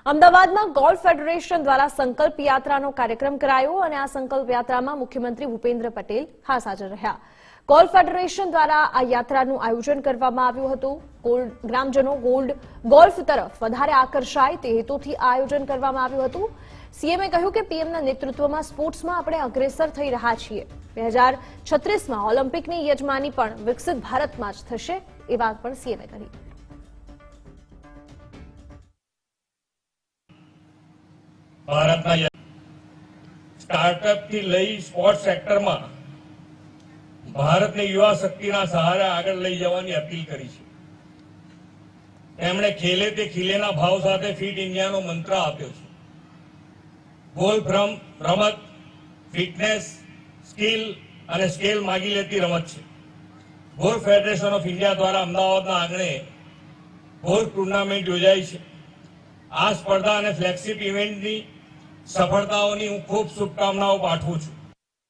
અમદાવાદમાં golf federation દ્વારા સંકલ્પ યાત્રાનો કાર્યક્રમ કરાયો અને આ સંકલ્પ યાત્રામાં મુખ્યમંત્રી ભૂપેન્દ્ર પટેલ ખાસ હાજર રહ્યા. ગોલ્ફ ફેડરેશન દ્વારા આ યાત્રાનું આયોજન કરવામાં આવ્યું હતું. ગ્રામજનો ગોલ્ફ તરફ વધારે આકર્ષાય તે હેતુથી આ આયોજન કરવામાં આવ્યું હતું. સીએમએ કહ્યું કે પીએમના નેતૃત્વમાં સ્પોર્ટ્સમાં આપણે અગ્રેસર થઈ રહ્યા છીએ. 2036માં ઓલિમ્પિકની યજમાની પણ વિકસિત ભારતમાં જ થશે એ વાત પણ સીએમએ કહી. ભારતના સ્ટાર્ટઅપ થી લઈ સ્પોર્ટ્સ સેક્ટરમાં ભારતને યુવા શક્તિના સહારે આગળ લઈ જવાની અપીલ કરી છે. તેમણે ખેલે તે ખીલેના ભાવ સાથે ફિટ ઇન્ડિયાનો મંત્ર આપ્યો છે. ગોલ્ફ રમત ફિટનેસ, સ્કિલ અને સ્કેલ માગી લેતી રમત છે. ગોલ્ફ ફેડરેશન ઓફ ઇન્ડિયા દ્વારા અમદાવાદના આંગણે ગોલ્ફ ટુર્નામેન્ટ યોજાઈ છે. આ સ્પર્ધા અને ફ્લેગશિપ ઇવેન્ટની સફળતાઓની હું ખૂબ શુભકામનાઓ પાઠવું છું.